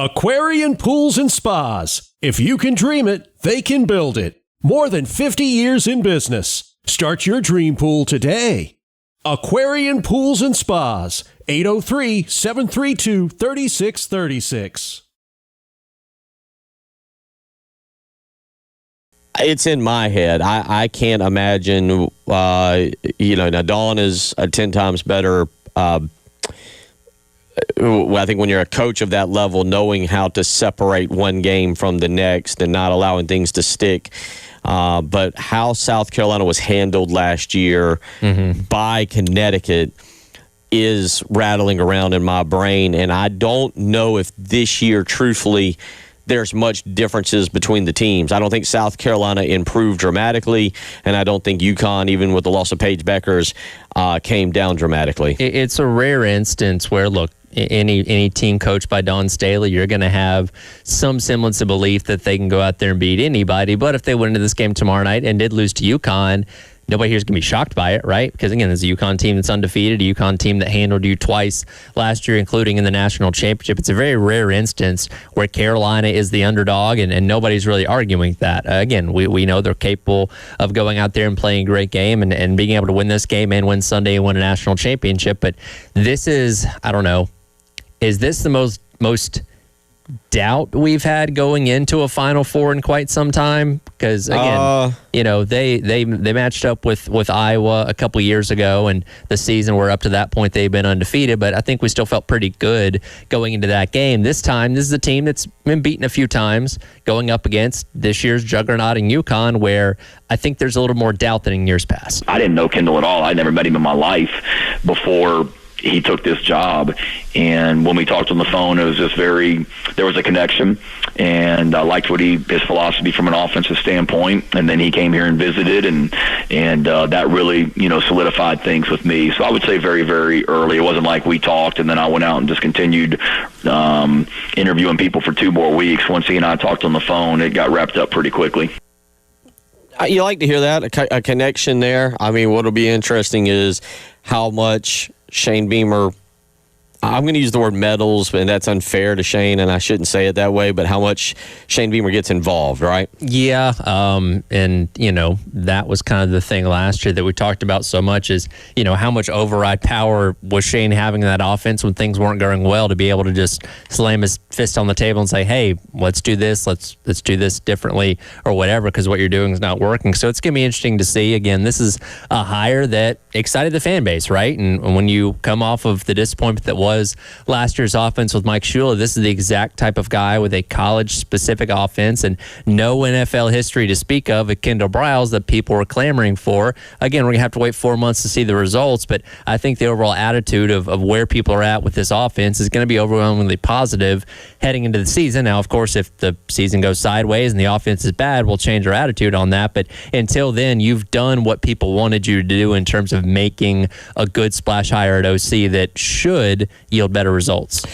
Aquarian Pools and Spas. If you can dream it, they can build it. More than 50 years in business. Start your dream pool today. Aquarian Pools and Spas. 803-732-3636. It's in my head. I can't imagine, now Dawn is 10 times better. I think when you're a coach of that level, knowing how to separate one game from the next and not allowing things to stick. But how South Carolina was handled last year by Connecticut is rattling around in my brain. And I don't know if this year, truthfully, there's much differences between the teams. I don't think South Carolina improved dramatically, and I don't think UConn, even with the loss of Paige Beckers, came down dramatically. It's a rare instance where, look, any team coached by Dawn Staley, you're going to have some semblance of belief that they can go out there and beat anybody. But if they went into this game tomorrow night and did lose to UConn, nobody here is going to be shocked by it, right? Because, again, there's a UConn team that's undefeated, a UConn team that handled you twice last year, including in the national championship. It's a very rare instance where Carolina is the underdog, and nobody's really arguing that. Again, we know they're capable of going out there and playing a great game and being able to win this game and win Sunday and win a national championship. But this is, I don't know, is this the most doubt we've had going into a Final Four in quite some time? Because again, they matched up with Iowa a couple of years ago, and the season where up to that point they've been undefeated. But I think we still felt pretty good going into that game. This time, this is a team that's been beaten a few times, going up against this year's juggernaut in UConn, where I think there's a little more doubt than in years past. I didn't know Kendall at all. I'd never met him in my life before he took this job, and when we talked on the phone, it was just there was a connection, and I liked his philosophy from an offensive standpoint. And then he came here and visited, and that really solidified things with me. So I would say very, very early. It wasn't like we talked and then I went out and just continued interviewing people for 2 more weeks. Once he and I talked on the phone, it got wrapped up pretty quickly. You like to hear that, a connection there. I mean, what'll be interesting is how much Shane Beamer, I'm going to use the word meddles, and that's unfair to Shane, and I shouldn't say it that way, but how much Shane Beamer gets involved, right? Yeah, and, that was kind of the thing last year that we talked about so much is, how much override power was Shane having in that offense when things weren't going well to be able to just slam his fist on the table and say, hey, let's do this, let's do this differently or whatever, because what you're doing is not working. So it's going to be interesting to see. Again, this is a hire that excited the fan base, right? And when you come off of the disappointment that was last year's offense with Mike Shula, this is the exact type of guy with a college-specific offense and no NFL history to speak of at Kendall Briles that people were clamoring for. Again, we're going to have to wait 4 months to see the results, but I think the overall attitude of where people are at with this offense is going to be overwhelmingly positive heading into the season. Now, of course, if the season goes sideways and the offense is bad, we'll change our attitude on that, but until then, you've done what people wanted you to do in terms of making a good splash hire at OC that should yield better results.